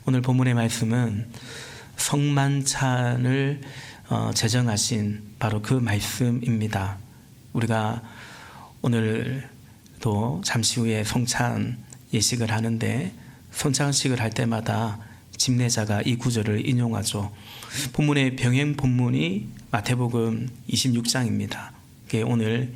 오늘 본문의 말씀은 성만찬을 제정하신 바로 그 말씀입니다. 우리가 오늘도 잠시 후에 성찬 예식을 하는데 성찬식을 할 때마다 집례자가 이 구절을 인용하죠. 본문의 병행 본문이 마태복음 26장입니다. 오늘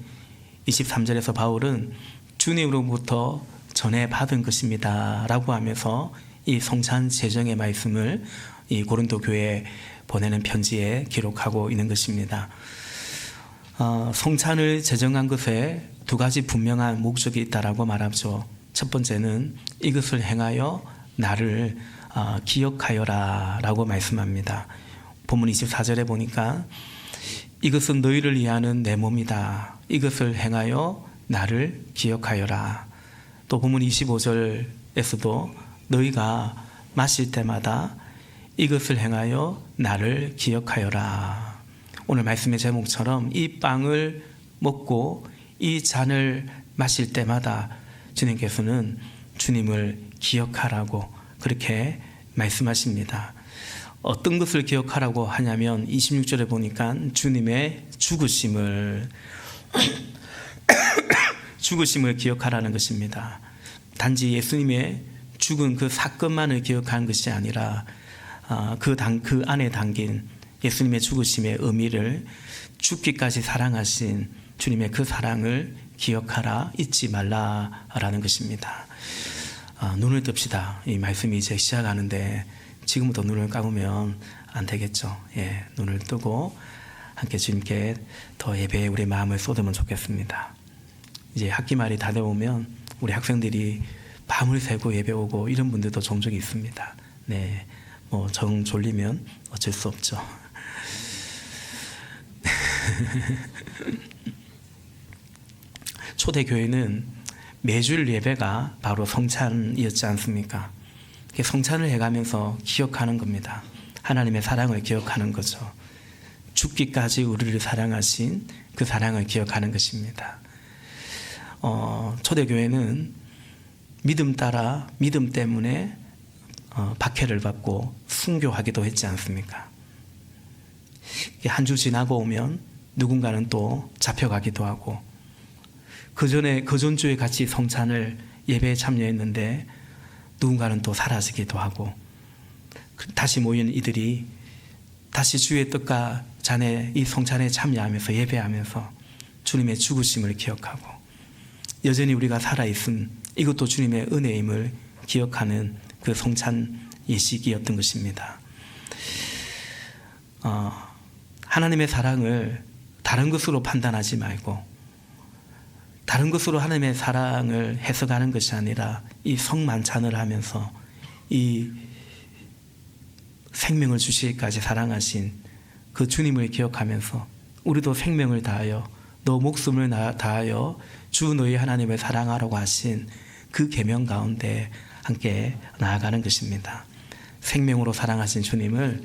23절에서 바울은 주님으로부터 전해 받은 것입니다 라고 하면서 이 성찬 제정의 말씀을 이 고린도 교회에 보내는 편지에 기록하고 있는 것입니다. 성찬을 제정한 것에 두 가지 분명한 목적이 있다라고 말하죠. 첫 번째는 이것을 행하여 나를 기억하여라 라고 말씀합니다. 본문 24절에 보니까 이것은 너희를 위하는 내 몸이다. 이것을 행하여 나를 기억하여라. 또 본문 25절에서도 너희가 마실 때마다 이것을 행하여 나를 기억하여라. 오늘 말씀의 제목처럼 이 빵을 먹고 이 잔을 마실 때마다 주님께서는 주님을 기억하라고 그렇게 말씀하십니다. 어떤 것을 기억하라고 하냐면 26절에 보니까 주님의 죽으심을 기억하라는 것입니다. 단지 예수님의 죽은 그 사건만을 기억하는 것이 아니라 그 안에 담긴 예수님의 죽으심의 의미를 죽기까지 사랑하신 주님의 그 사랑을 기억하라, 잊지 말라라는 것입니다. 눈을 뜹시다. 이 말씀이 이제 시작하는데 지금부터 눈을 감으면 안 되겠죠. 눈을 뜨고 함께 주님께 더 예배에 우리 마음을 쏟으면 좋겠습니다. 이제 학기 말이 다 되어오면 우리 학생들이 밤을 새고 예배 오고 이런 분들도 종종 있습니다. 정 졸리면 어쩔 수 없죠. 초대교회는 매주일 예배가 바로 성찬이었지 않습니까? 성찬을 해가면서 기억하는 겁니다. 하나님의 사랑을 기억하는 거죠. 죽기까지 우리를 사랑하신 그 사랑을 기억하는 것입니다. 초대교회는 믿음 따라 믿음 때문에 박해를 받고 순교하기도 했지 않습니까? 한 주 지나고 오면 누군가는 또 잡혀가기도 하고 그 전주에 같이 성찬을 예배에 참여했는데 누군가는 또 사라지기도 하고 다시 모인 이들이 다시 주의 뜻과 잔의 이 성찬에 참여하면서 예배하면서 주님의 죽으심을 기억하고 여전히 우리가 살아있음 이것도 주님의 은혜임을 기억하는 그 성찬 예식이었던 것입니다. 하나님의 사랑을 다른 것으로 판단하지 말고 다른 것으로 하나님의 사랑을 해석하는 것이 아니라 이 성만찬을 하면서 이 생명을 주시기까지 사랑하신 그 주님을 기억하면서 우리도 생명을 다하여 너 목숨을 다하여 주 너희 하나님을 사랑하라고 하신 그 계명 가운데 함께 나아가는 것입니다. 생명으로 사랑하신 주님을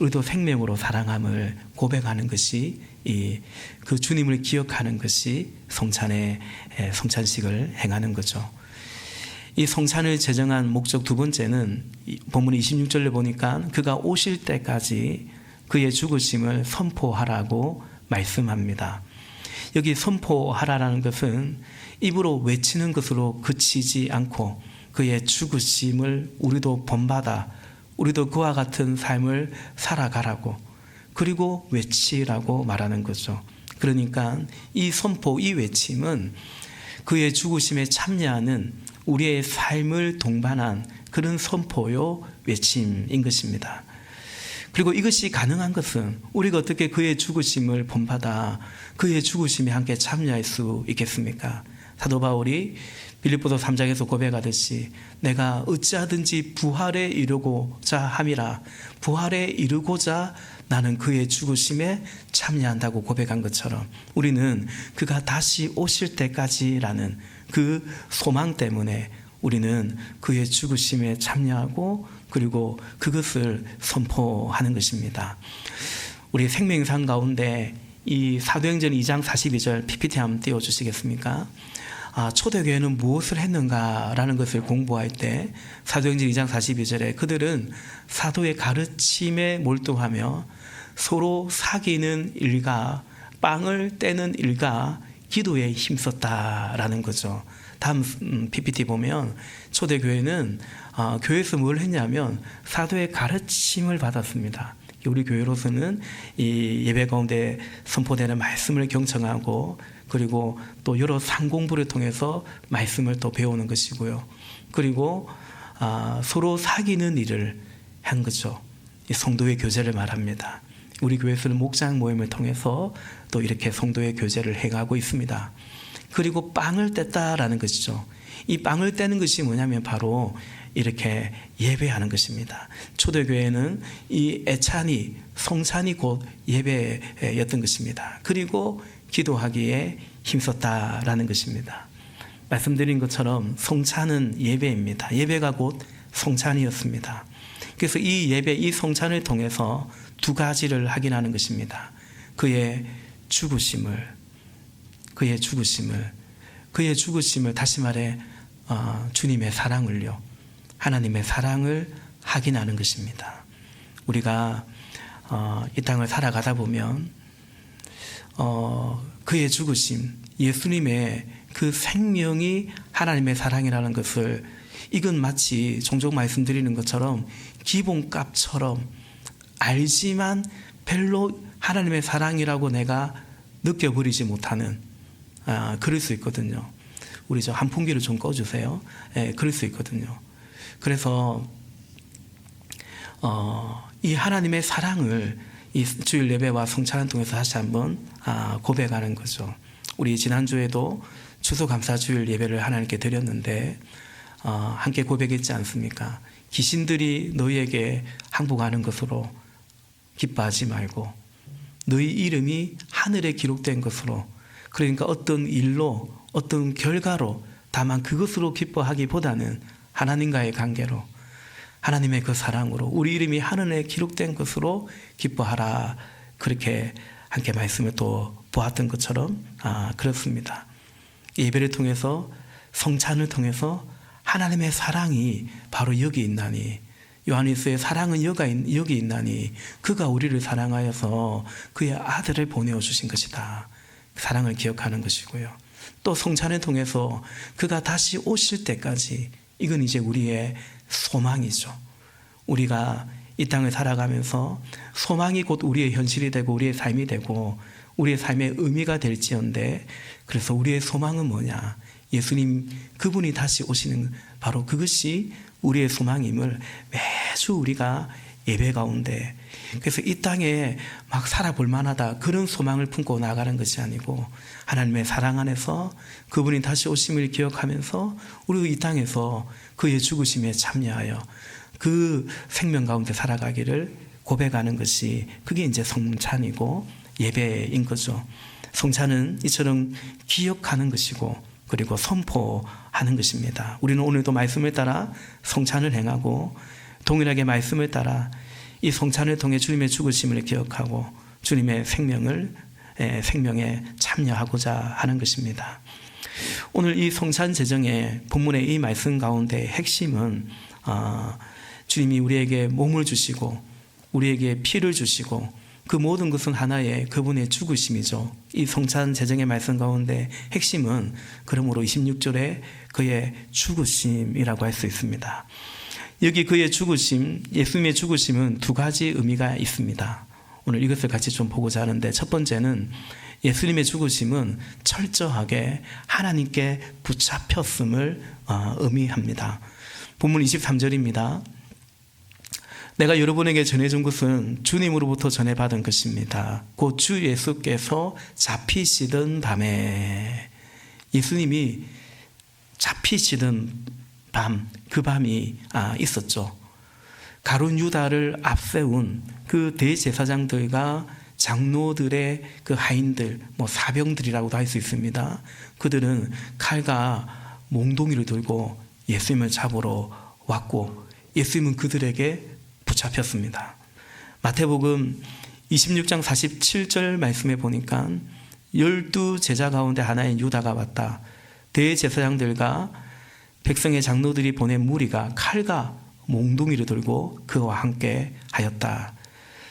우리도 생명으로 사랑함을 고백하는 것이 그 주님을 기억하는 것이 성찬식을 행하는 거죠. 이 성찬을 제정한 목적 두 번째는 본문 26절에 보니까 그가 오실 때까지 그의 죽으심을 선포하라고 말씀합니다. 여기 선포하라라는 것은 입으로 외치는 것으로 그치지 않고 그의 죽으심을 우리도 본받아 우리도 그와 같은 삶을 살아가라고 그리고 외치라고 말하는 거죠. 그러니까 이 선포, 이 외침은 그의 죽으심에 참여하는 우리의 삶을 동반한 그런 선포요 외침인 것입니다. 그리고 이것이 가능한 것은 우리가 어떻게 그의 죽으심을 본받아 그의 죽으심에 함께 참여할 수 있겠습니까? 사도 바울이 빌립보서 3장에서 고백하듯이 내가 어찌하든지 부활에 이르고자 함이라 부활에 이르고자 나는 그의 죽으심에 참여한다고 고백한 것처럼 우리는 그가 다시 오실 때까지라는 그 소망 때문에 우리는 그의 죽으심에 참여하고 그리고 그것을 선포하는 것입니다. 우리 생명상 가운데 이 사도행전 2장 42절 PPT 한번 띄워주시겠습니까? 초대교회는 무엇을 했는가라는 것을 공부할 때 사도행전 2장 42절에 그들은 사도의 가르침에 몰두하며 서로 사귀는 일과 빵을 떼는 일과 기도에 힘썼다라는 거죠. 다음 PPT 보면 초대교회는 교회에서 뭘 했냐면 사도의 가르침을 받았습니다. 우리 교회로서는 이 예배 가운데 선포되는 말씀을 경청하고 그리고 또 여러 상공부를 통해서 말씀을 또 배우는 것이고요. 그리고 서로 사귀는 일을 한 거죠. 이 성도의 교제를 말합니다. 우리 교회에서는 목장 모임을 통해서 또 이렇게 성도의 교제를 해가고 있습니다. 그리고 빵을 뗐다라는 것이죠. 이 빵을 떼는 것이 뭐냐면 바로 이렇게 예배하는 것입니다. 초대교회는 이 애찬이 성찬이 곧 예배였던 것입니다. 그리고 기도하기에 힘썼다라는 것입니다. 말씀드린 것처럼 성찬은 예배입니다. 예배가 곧 성찬이었습니다. 그래서 이 예배, 이 성찬을 통해서 두 가지를 확인하는 것입니다. 그의 죽으심을 다시 말해 주님의 사랑을요, 하나님의 사랑을 확인하는 것입니다. 우리가 이 땅을 살아가다 보면 그의 죽으심, 예수님의 그 생명이 하나님의 사랑이라는 것을, 이건 마치 종종 말씀드리는 것처럼 기본값처럼 알지만 별로 하나님의 사랑이라고 내가 느껴버리지 못하는, 그럴 수 있거든요. 우리 저 한풍기를 좀 꺼주세요. 그럴 수 있거든요. 그래서 이 하나님의 사랑을 이 주일 예배와 성찬을 통해서 다시 한번 고백하는 거죠. 우리 지난주에도 추수감사 주일 예배를 하나님께 드렸는데 함께 고백했지 않습니까? 귀신들이 너희에게 항복하는 것으로 기뻐하지 말고 너희 이름이 하늘에 기록된 것으로, 그러니까 어떤 일로 어떤 결과로, 다만 그것으로 기뻐하기보다는 하나님과의 관계로, 하나님의 그 사랑으로 우리 이름이 하늘에 기록된 것으로 기뻐하라, 그렇게 함께 말씀을 또 보았던 것처럼 그렇습니다. 예배를 통해서, 성찬을 통해서 하나님의 사랑이 바로 여기 있나니, 요한일서의 사랑은 여기 있나니 그가 우리를 사랑하여서 그의 아들을 보내어 주신 것이다. 사랑을 기억하는 것이고요. 또 성찬을 통해서 그가 다시 오실 때까지, 이건 이제 우리의 소망이죠. 우리가 이 땅을 살아가면서 소망이 곧 우리의 현실이 되고 우리의 삶이 되고 우리의 삶의 의미가 될지언데, 그래서 우리의 소망은 뭐냐? 예수님 그분이 다시 오시는, 바로 그것이 우리의 소망임을 매주 우리가 예배 가운데, 그래서 이 땅에 막 살아볼 만하다 그런 소망을 품고 나가는 것이 아니고 하나님의 사랑 안에서 그분이 다시 오심을 기억하면서 우리 이 땅에서 그의 죽으심에 참여하여 그 생명 가운데 살아가기를 고백하는 것이, 그게 이제 성찬이고 예배인 거죠. 성찬은 이처럼 기억하는 것이고 그리고 선포하는 것입니다. 우리는 오늘도 말씀을 따라 성찬을 행하고 동일하게 말씀을 따라 이 성찬을 통해 주님의 죽으심을 기억하고 주님의 생명에 참여하고자 하는 것입니다. 오늘 이 성찬 제정의 본문의 이 말씀 가운데 핵심은 주님이 우리에게 몸을 주시고 우리에게 피를 주시고 그 모든 것은 하나의 그분의 죽으심이죠. 이 성찬 제정의 말씀 가운데 핵심은 그러므로 26절에 그의 죽으심이라고 할 수 있습니다. 여기 그의 죽으심, 예수님의 죽으심은 두 가지 의미가 있습니다. 오늘 이것을 같이 좀 보고자 하는데, 첫 번째는 예수님의 죽으심은 철저하게 하나님께 붙잡혔음을 의미합니다. 본문 23절입니다. 내가 여러분에게 전해준 것은 주님으로부터 전해받은 것입니다. 곧 주 예수께서 잡히시던 밤에, 예수님이 잡히시던 밤, 그 밤이 있었죠. 가룟 유다를 앞세운 그 대제사장들과 장로들의 그 하인들, 사병들이라고도 할 수 있습니다. 그들은 칼과 몽둥이를 들고 예수님을 잡으러 왔고 예수님은 그들에게 붙잡혔습니다. 마태복음 26장 47절 말씀에 보니까 12제자 가운데 하나인 유다가 왔다. 대제사장들과 백성의 장로들이 보낸 무리가 칼과 몽둥이를 들고 그와 함께 하였다.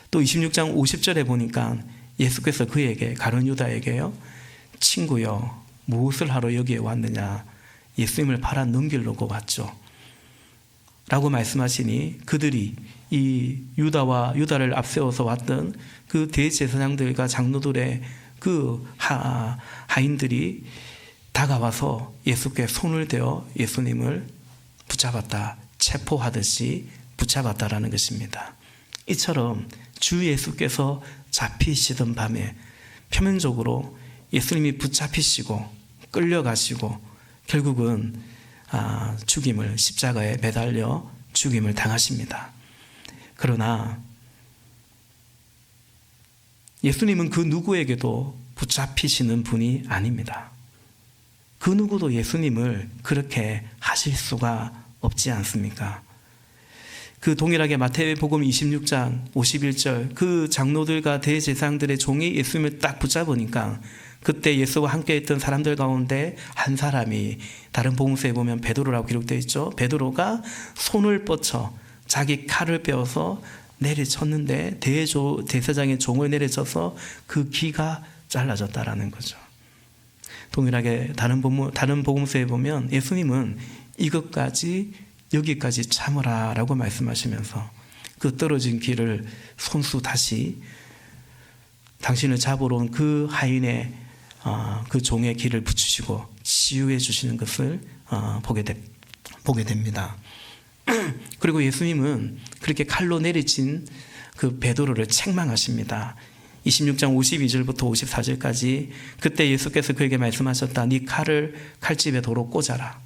또 26장 50절에 보니까 예수께서 그에게, 가룟 유다에게요, 친구여 무엇을 하러 여기에 왔느냐, 예수님을 팔아 넘기려고 왔죠 라고 말씀하시니, 그들이 이 유다를 앞세워서 왔던 그 대제사장들과 장로들의 그 하인들이 다가와서 예수께 손을 대어 예수님을 붙잡았다, 체포하듯이 붙잡았다라는 것입니다. 이처럼 주 예수께서 잡히시던 밤에 표면적으로 예수님이 붙잡히시고 끌려가시고 결국은 죽임을, 십자가에 매달려 죽임을 당하십니다. 그러나 예수님은 그 누구에게도 붙잡히시는 분이 아닙니다. 그 누구도 예수님을 그렇게 하실 수가 없지 않습니까? 그 동일하게 마태복음 26장 51절, 그 장로들과 대제사장들의 종이 예수님을 딱 붙잡으니까 그때 예수와 함께 있던 사람들 가운데 한 사람이, 다른 복음서에 보면 베드로라고 기록되어 있죠. 베드로가 손을 뻗쳐 자기 칼을 빼어서 내리쳤는데 대제사장의 종을 내리쳐서 그 귀가 잘라졌다라는 거죠. 동일하게 다른 복음서에 보면 예수님은 이것까지, 여기까지 참으라 라고 말씀하시면서 그 떨어진 귀를 손수 다시 당신을 잡으러 온 그 하인의 그 종의 귀를 붙이시고 치유해 주시는 것을 보게 됩니다. 그리고 예수님은 그렇게 칼로 내리친 그 베드로를 책망하십니다. 26장 52절부터 54절까지, 그때 예수께서 그에게 말씀하셨다. 네 칼을 칼집에 도로 꽂아라.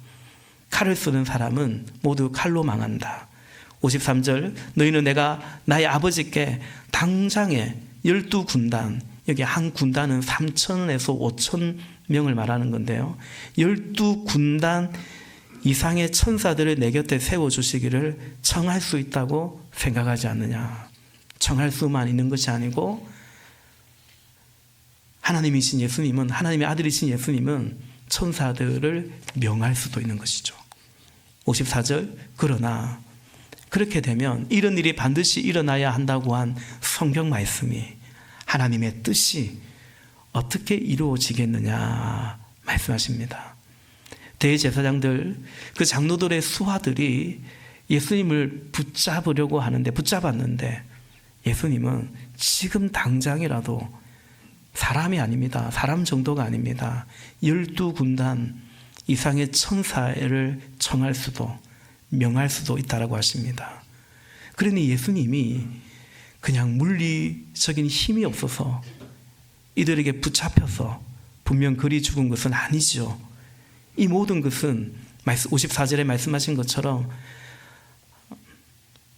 칼을 쓰는 사람은 모두 칼로 망한다. 53절, 너희는 내가 나의 아버지께 당장에 12군단, 여기 한 군단은 3,000에서 5,000명을 말하는 건데요, 12군단 이상의 천사들을 내 곁에 세워주시기를 청할 수 있다고 생각하지 않느냐. 청할 수만 있는 것이 아니고 하나님이신 예수님은, 하나님의 아들이신 예수님은 천사들을 명할 수도 있는 것이죠. 54절, 그러나 그렇게 되면 이런 일이 반드시 일어나야 한다고 한 성경 말씀이, 하나님의 뜻이 어떻게 이루어지겠느냐 말씀하십니다. 대제사장들, 그 장로들의 수하들이 예수님을 붙잡으려고 하는데, 붙잡았는데 예수님은 지금 당장이라도, 사람이 아닙니다. 사람 정도가 아닙니다. 12군단 이상의 천사를 청할 수도, 명할 수도 있다라고 하십니다. 그러니 예수님이 그냥 물리적인 힘이 없어서 이들에게 붙잡혀서 분명 그리 죽은 것은 아니죠. 이 모든 것은 54절에 말씀하신 것처럼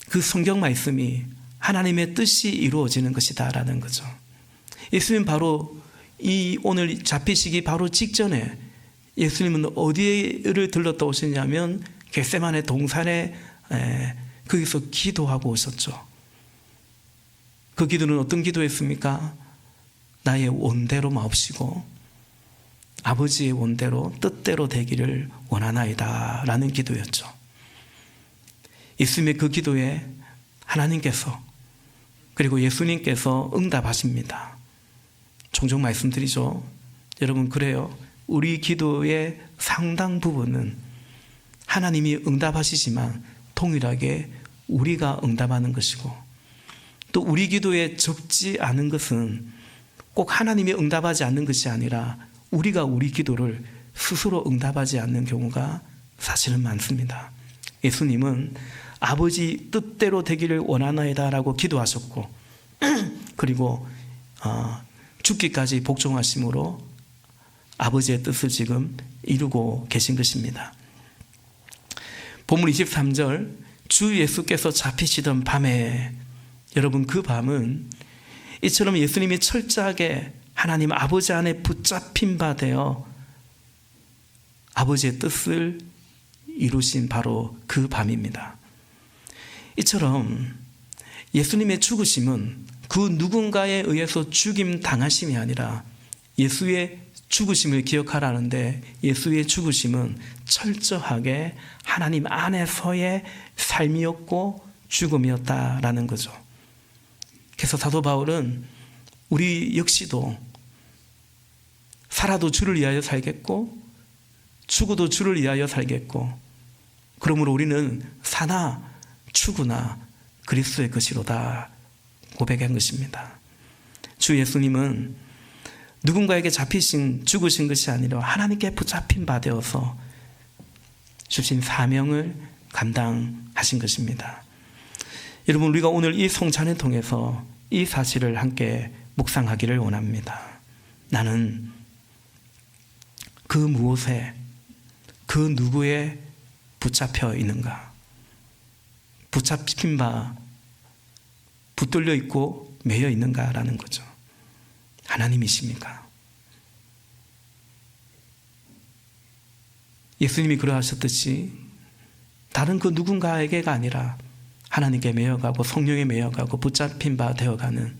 그 성경 말씀이 하나님의 뜻이 이루어지는 것이다라는 거죠. 예수님 바로 이 오늘 잡히시기 바로 직전에 예수님은 어디를 들렀다 오셨냐면 겟세마네 동산에 거기서 기도하고 오셨죠. 그 기도는 어떤 기도였습니까? 나의 원대로 마옵시고 아버지의 원대로 뜻대로 되기를 원하나이다 라는 기도였죠. 예수님의 그 기도에 하나님께서, 그리고 예수님께서 응답하십니다. 종종 말씀드리죠. 여러분, 그래요. 우리 기도의 상당 부분은 하나님이 응답하시지만 동일하게 우리가 응답하는 것이고, 또 우리 기도에 적지 않은 것은 꼭 하나님이 응답하지 않는 것이 아니라 우리가 우리 기도를 스스로 응답하지 않는 경우가 사실은 많습니다. 예수님은 아버지 뜻대로 되기를 원하나이다 라고 기도하셨고, 그리고 죽기까지 복종하심으로 아버지의 뜻을 지금 이루고 계신 것입니다. 본문 23절, 주 예수께서 잡히시던 밤에, 여러분, 그 밤은 이처럼 예수님이 철저하게 하나님 아버지 안에 붙잡힌 바 되어 아버지의 뜻을 이루신 바로 그 밤입니다. 이처럼 예수님의 죽으심은 그 누군가에 의해서 죽임 당하심이 아니라 예수의 죽으심을 기억하라는데 예수의 죽으심은 철저하게 하나님 안에서의 삶이었고 죽음이었다라는 거죠. 그래서 사도 바울은 우리 역시도 살아도 주를 위하여 살겠고 죽어도 주를 위하여 살겠고 그러므로 우리는 사나 죽으나 그리스도의 것이로다 고백한 것입니다. 주 예수님은 누군가에게 죽으신 것이 아니라 하나님께 붙잡힌 바 되어서 주신 사명을 감당하신 것입니다. 여러분, 우리가 오늘 이 성찬을 통해서 이 사실을 함께 묵상하기를 원합니다. 나는 그 무엇에, 그 누구에 붙잡혀 있는가? 붙잡힌 바, 붙들려 있고 매여 있는가라는 거죠. 하나님이십니까? 예수님이 그러하셨듯이 다른 그 누군가에게가 아니라 하나님께 매여가고 성령에 매여가고 붙잡힌 바 되어가는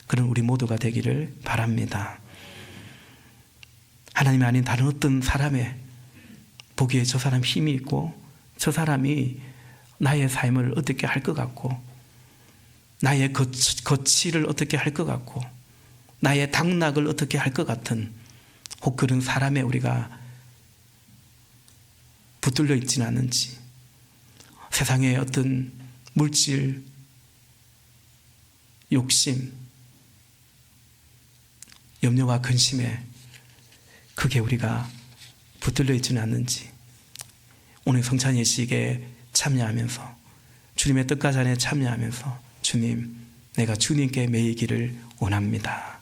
그런 우리 모두가 되기를 바랍니다. 하나님이 아닌 다른 어떤 사람의 보기에 저 사람 힘이 있고 저 사람이 나의 삶을 어떻게 할 것 같고 나의 거취를 어떻게 할 것 같고 나의 당락을 어떻게 할 것 같은 혹 그런 사람에 우리가 붙들려 있지는 않은지 세상의 어떤 물질, 욕심, 염려와 근심에 크게 우리가 붙들려 있지는 않는지 오늘 성찬 예식에 참여하면서 주님의 뜻과 잔에 참여하면서 주님, 내가 주님께 매이기를 원합니다.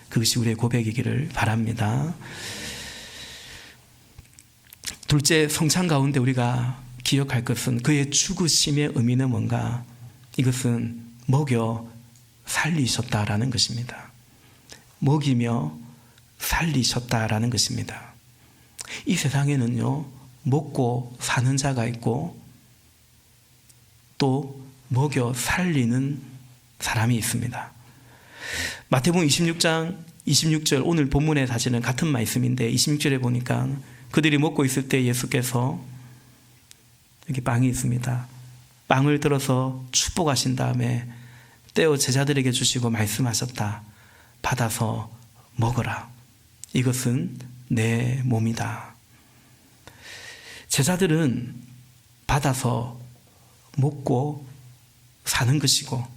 그것이 우리의 고백이기를 바랍니다. 둘째, 성찬 가운데 우리가 기억할 것은 그의 죽으심의 의미는 뭔가? 이것은 먹여 살리셨다라는 것입니다. 먹이며 살리셨다라는 것입니다. 이 세상에는요, 먹고 사는 자가 있고 또 먹여 살리는 사람이 있습니다. 마태복음 26장 26절 오늘 본문에 사실은 같은 말씀인데 26절에 보니까 그들이 먹고 있을 때 예수께서 여기 빵이 있습니다. 빵을 들어서 축복하신 다음에 떼어 제자들에게 주시고 말씀하셨다. 받아서 먹어라. 이것은 내 몸이다. 제자들은 받아서 먹고 사는 것이고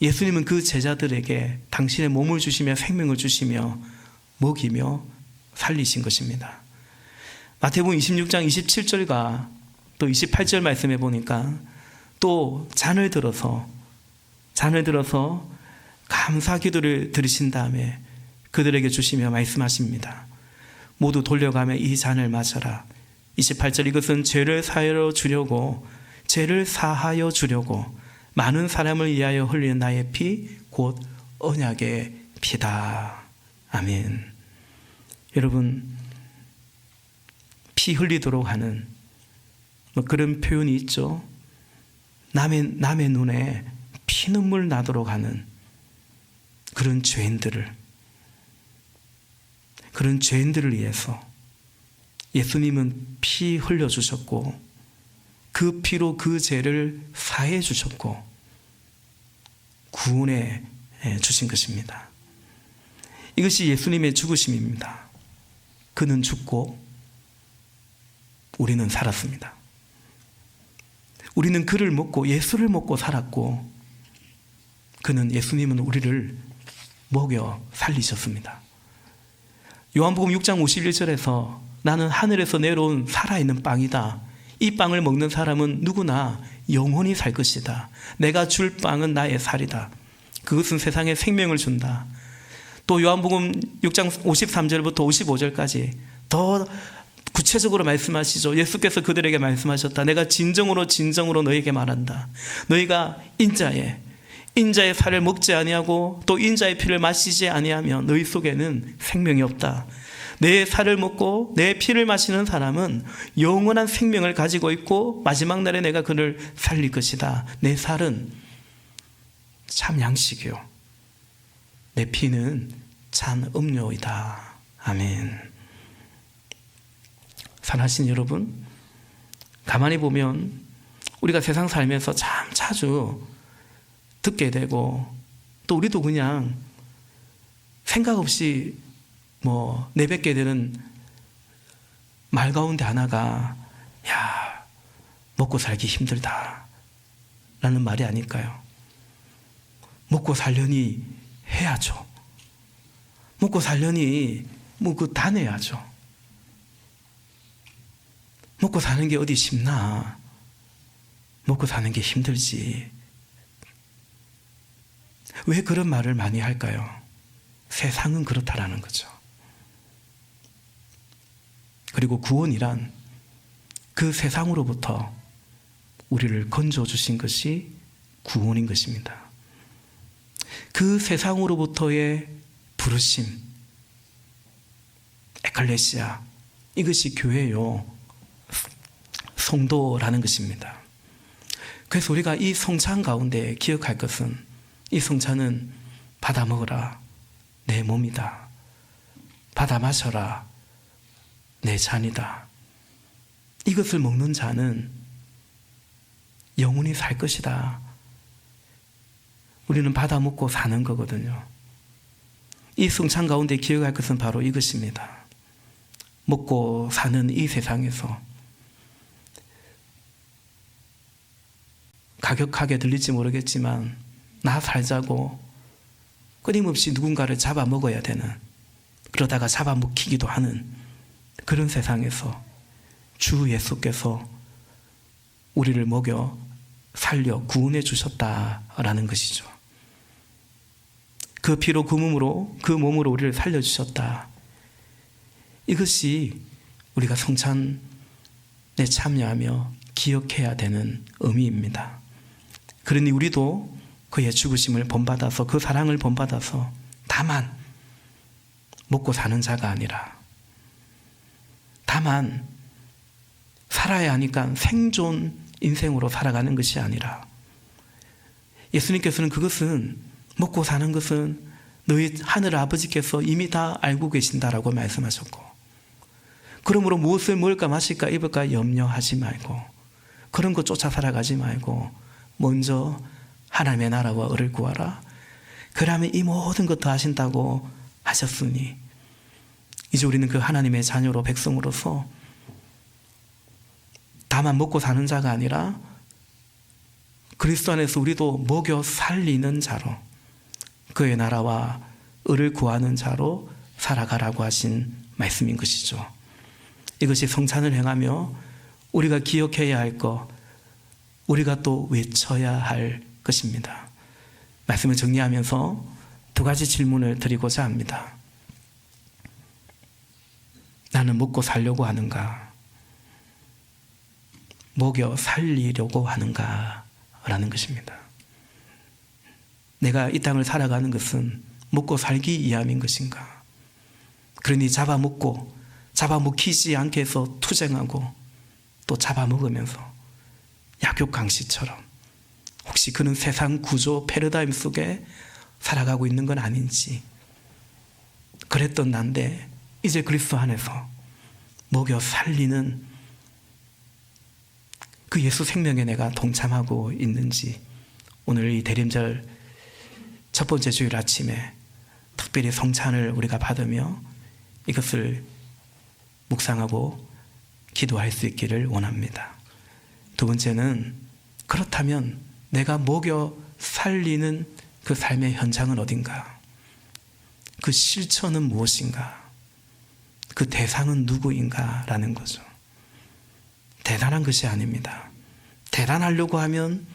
예수님은 그 제자들에게 당신의 몸을 주시며 생명을 주시며 먹이며 살리신 것입니다. 마태복음 26장 27절과 또 28절 말씀해 보니까 또 잔을 들어서 감사 기도를 드리신 다음에 그들에게 주시며 말씀하십니다. 모두 돌려가며 이 잔을 마셔라. 28절 이것은 죄를 사하여 주려고 많은 사람을 위하여 흘리는 나의 피 곧 언약의 피다. 아멘. 여러분, 피 흘리도록 하는 그런 표현이 있죠. 남의 눈에 피눈물 나도록 하는 그런 죄인들을 위해서 예수님은 피 흘려주셨고 그 피로 그 죄를 사해 주셨고 구원해 주신 것입니다. 이것이 예수님의 죽으심입니다. 그는 죽고 우리는 살았습니다. 우리는 그를 먹고 예수를 먹고 살았고 예수님은 우리를 먹여 살리셨습니다. 요한복음 6장 51절에서 나는 하늘에서 내려온 살아있는 빵이다. 이 빵을 먹는 사람은 누구나 영원히 살 것이다. 내가 줄 빵은 나의 살이다. 그것은 세상에 생명을 준다. 또 요한복음 6장 53절부터 55절까지 더 구체적으로 말씀하시죠. 예수께서 그들에게 말씀하셨다. 내가 진정으로 너희에게 말한다. 너희가 인자의 살을 먹지 아니하고 또 인자의 피를 마시지 아니하면 너희 속에는 생명이 없다. 내 살을 먹고 내 피를 마시는 사람은 영원한 생명을 가지고 있고 마지막 날에 내가 그를 살릴 것이다. 내 살은 참 양식이요 내 피는 참 음료이다. 아멘. 사랑하신 여러분, 가만히 보면 우리가 세상 살면서 참 자주 듣게 되고 또 우리도 그냥 생각 없이 내뱉게 되는 말 가운데 하나가 야, 먹고 살기 힘들다 라는 말이 아닐까요? 먹고 살려니 해야죠. 먹고 살려니 다 내야죠. 먹고 사는 게 어디 쉽나? 먹고 사는 게 힘들지. 왜 그런 말을 많이 할까요? 세상은 그렇다라는 거죠. 그리고 구원이란 그 세상으로부터 우리를 건져주신 것이 구원인 것입니다. 그 세상으로부터의 부르심, 에클레시아, 이것이 교회요, 성도라는 것입니다. 그래서 우리가 이 성찬 가운데 기억할 것은 이 성찬은 받아 먹어라 내 몸이다, 받아 마셔라 내 잔이다. 이것을 먹는 자는 영원히 살 것이다. 우리는 받아 먹고 사는 거거든요. 이 성찬 가운데 기억할 것은 바로 이것입니다. 먹고 사는 이 세상에서 가격하게 들릴지 모르겠지만 나 살자고 끊임없이 누군가를 잡아먹어야 되는, 그러다가 잡아먹히기도 하는 그런 세상에서 주 예수께서 우리를 먹여 살려 구원해 주셨다라는 것이죠. 그 피로 그 몸으로 우리를 살려주셨다. 이것이 우리가 성찬에 참여하며 기억해야 되는 의미입니다. 그러니 우리도 그의 죽으심을 본받아서, 그 사랑을 본받아서 다만 먹고 사는 자가 아니라, 다만 살아야 하니까 생존 인생으로 살아가는 것이 아니라, 예수님께서는 그것은, 먹고 사는 것은 너희 하늘 아버지께서 이미 다 알고 계신다라고 말씀하셨고, 그러므로 무엇을 먹을까 마실까 입을까 염려하지 말고, 그런 거 쫓아 살아가지 말고 먼저 하나님의 나라와 의를 구하라. 그러면 이 모든 것 더 하신다고 하셨으니, 이제 우리는 그 하나님의 자녀로, 백성으로서 다만 먹고 사는 자가 아니라 그리스도 안에서 우리도 먹여 살리는 자로, 그의 나라와 의를 구하는 자로 살아가라고 하신 말씀인 것이죠. 이것이 성찬을 행하며 우리가 기억해야 할 것, 우리가 또 외쳐야 할 것입니다. 말씀을 정리하면서 두 가지 질문을 드리고자 합니다. 나는 먹고 살려고 하는가? 먹여 살리려고 하는가? 라는 것입니다. 내가 이 땅을 살아가는 것은 먹고 살기 위함인 것인가? 그러니 잡아먹히지 않게 해서 투쟁하고 또 잡아먹으면서 약육강식처럼 혹시 그는 세상 구조 패러다임 속에 살아가고 있는 건 아닌지, 그랬던 난데 이제 그리스도 안에서 먹여 살리는 그 예수 생명에 내가 동참하고 있는지, 오늘 이 대림절 첫 번째 주일 아침에 특별히 성찬을 우리가 받으며 이것을 묵상하고 기도할 수 있기를 원합니다. 두 번째는, 그렇다면 내가 먹여 살리는 그 삶의 현장은 어딘가? 그 실천은 무엇인가? 그 대상은 누구인가? 라는 거죠. 대단한 것이 아닙니다. 대단하려고 하면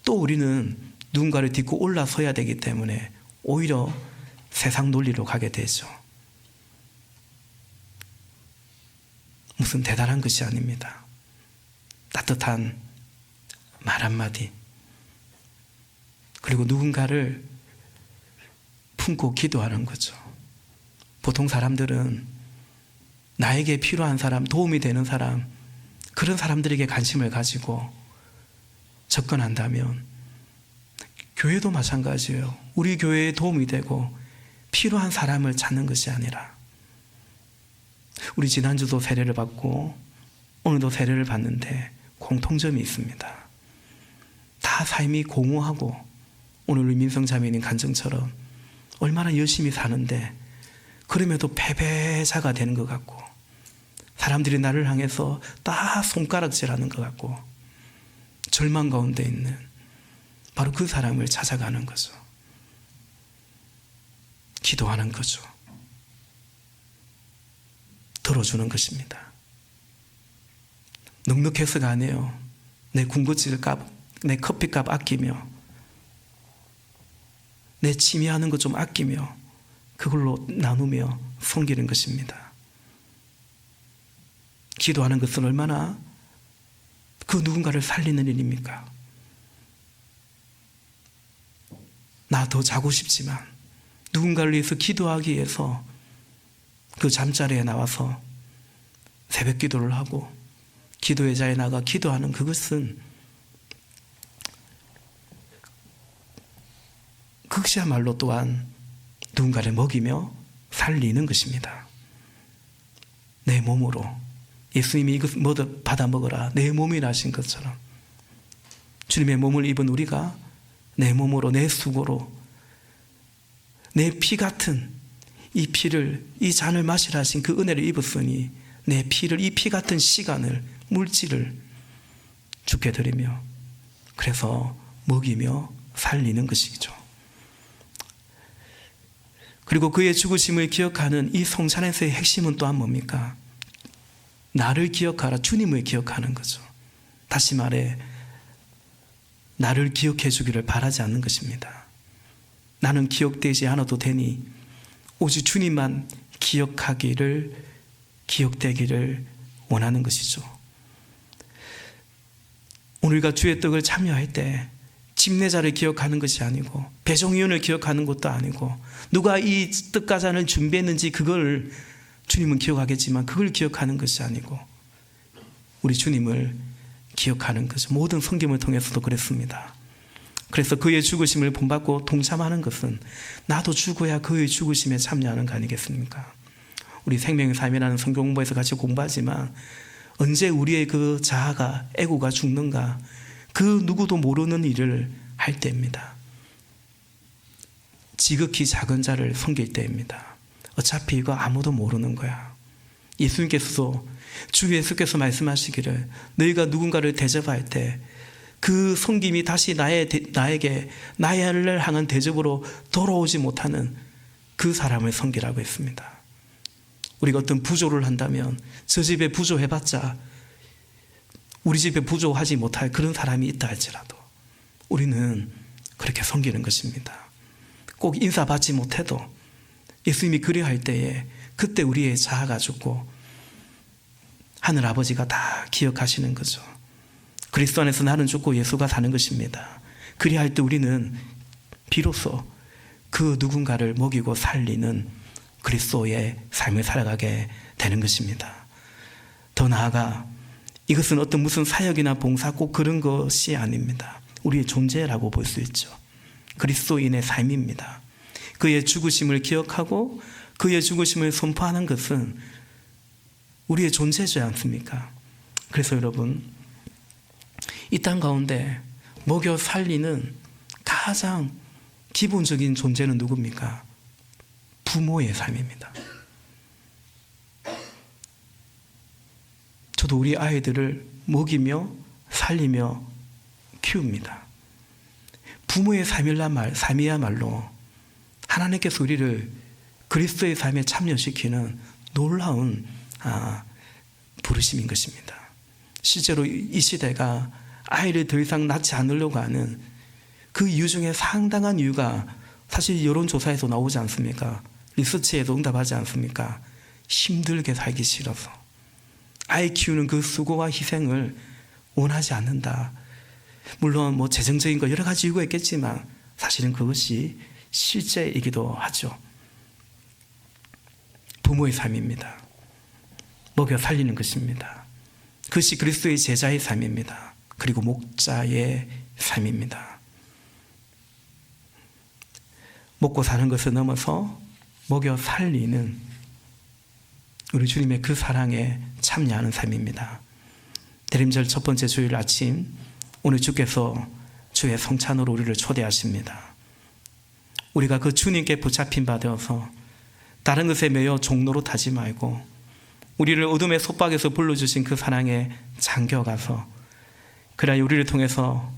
또 우리는 누군가를 딛고 올라서야 되기 때문에 오히려 세상 논리로 가게 되죠. 무슨 대단한 것이 아닙니다. 따뜻한 말 한마디, 그리고 누군가를 품고 기도하는 거죠. 보통 사람들은 나에게 필요한 사람, 도움이 되는 사람, 그런 사람들에게 관심을 가지고 접근한다면, 교회도 마찬가지예요. 우리 교회에 도움이 되고 필요한 사람을 찾는 것이 아니라 우리 지난주도 세례를 받고 오늘도 세례를 받는데 공통점이 있습니다. 다 삶이 공허하고 오늘 우리 민성자매님 간증처럼 얼마나 열심히 사는데 그럼에도 패배자가 되는 것 같고 사람들이 나를 향해서 다 손가락질하는 것 같고 절망 가운데 있는 바로 그 사람을 찾아가는 거죠. 기도하는 거죠. 들어주는 것입니다. 넉넉해서가 아니에요. 내 군것질 값, 내 커피값 아끼며 내 취미하는 것 좀 아끼며 그걸로 나누며 섬기는 것입니다. 기도하는 것은 얼마나 그 누군가를 살리는 일입니까? 나 더 자고 싶지만 누군가를 위해서 기도하기 위해서 그 잠자리에 나와서 새벽 기도를 하고 기도의 자리에 나가 기도하는 그것은 그것이야말로 또한 누군가를 먹이며 살리는 것입니다. 내 몸으로 예수님이 이것 모두 받아 먹으라 내 몸이라 하신 것처럼 주님의 몸을 입은 우리가 내 몸으로 내 수고로 내 피 같은 이 피를 이 잔을 마시라 하신 그 은혜를 입었으니 내 피를 이 피 같은 시간을 물질을 주께 드리며 그래서 먹이며 살리는 것이죠. 그리고 그의 죽으심을 기억하는 이 성찬에서의 핵심은 또한 뭡니까? 나를 기억하라, 주님을 기억하는 거죠. 다시 말해 나를 기억해 주기를 바라지 않는 것입니다. 나는 기억되지 않아도 되니 오직 주님만 기억되기를 원하는 것이죠. 오늘과 주의 떡을 참여할 때 집례자를 기억하는 것이 아니고 배종위원을 기억하는 것도 아니고 누가 이 떡과 잔을 준비했는지 그걸 주님은 기억하겠지만 그걸 기억하는 것이 아니고 우리 주님을 기억하는 거죠. 모든 성경을 통해서도 그랬습니다. 그래서 그의 죽으심을 본받고 동참하는 것은 나도 죽어야 그의 죽으심에 참여하는 거 아니겠습니까? 우리 생명의 삶이라는 성경 공부에서 같이 공부하지만 언제 우리의 그 자아가 에고가 죽는가 그 누구도 모르는 일을 할 때입니다. 지극히 작은 자를 섬길 때입니다. 어차피 이거 아무도 모르는 거야. 예수님께서도 주 예수께서 말씀하시기를 너희가 누군가를 대접할 때 그 섬김이 다시 나에게 나를 향한 대접으로 돌아오지 못하는 그 사람을 섬기라고 했습니다. 우리가 어떤 부조를 한다면 저 집에 부조해봤자 우리 집에 부조하지 못할 그런 사람이 있다 할지라도 우리는 그렇게 섬기는 것입니다. 꼭 인사받지 못해도 예수님이 그리할 때에 그때 우리의 자아가 죽고 하늘 아버지가 다 기억하시는 거죠. 그리스도 안에서 나는 죽고 예수가 사는 것입니다. 그리할 때 우리는 비로소 그 누군가를 먹이고 살리는 그리스도의 삶을 살아가게 되는 것입니다. 더 나아가 이것은 어떤 무슨 사역이나 봉사 꼭 그런 것이 아닙니다. 우리의 존재라고 볼 수 있죠. 그리스도인의 삶입니다. 그의 죽으심을 기억하고 그의 죽으심을 선포하는 것은 우리의 존재지 않습니까? 그래서 여러분 이 땅 가운데 먹여 살리는 가장 기본적인 존재는 누굽니까? 부모의 삶입니다. 저도 우리 아이들을 먹이며 살리며 키웁니다. 부모의 삶이야말로 하나님께서 우리를 그리스도의 삶에 참여시키는 놀라운 부르심인 것입니다. 실제로 이 시대가 아이를 더 이상 낳지 않으려고 하는 그 이유 중에 상당한 이유가 사실 여론조사에서 나오지 않습니까? 리서치에도 응답하지 않습니까? 힘들게 살기 싫어서 아이 키우는 그 수고와 희생을 원하지 않는다. 물론 재정적인 거 여러 가지 이유가 있겠지만 사실은 그것이 실제이기도 하죠. 부모의 삶입니다. 먹여 살리는 것입니다. 그것이 그리스도의 제자의 삶입니다. 그리고 목자의 삶입니다. 먹고 사는 것을 넘어서 먹여 살리는 우리 주님의 그 사랑에 참여하는 삶입니다. 대림절 첫 번째 주일 아침, 오늘 주께서 주의 성찬으로 우리를 초대하십니다. 우리가 그 주님께 붙잡힌 바 되어서 다른 것에 매여 종로로 타지 말고 우리를 어둠의 속박에서 불러주신 그 사랑에 잠겨가서 그러나 우리를 통해서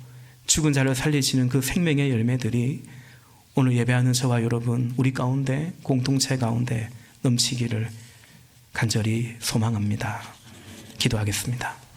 죽은 자를 살리시는 그 생명의 열매들이 오늘 예배하는 저와 여러분, 우리 가운데, 공동체 가운데 넘치기를 간절히 소망합니다. 기도하겠습니다.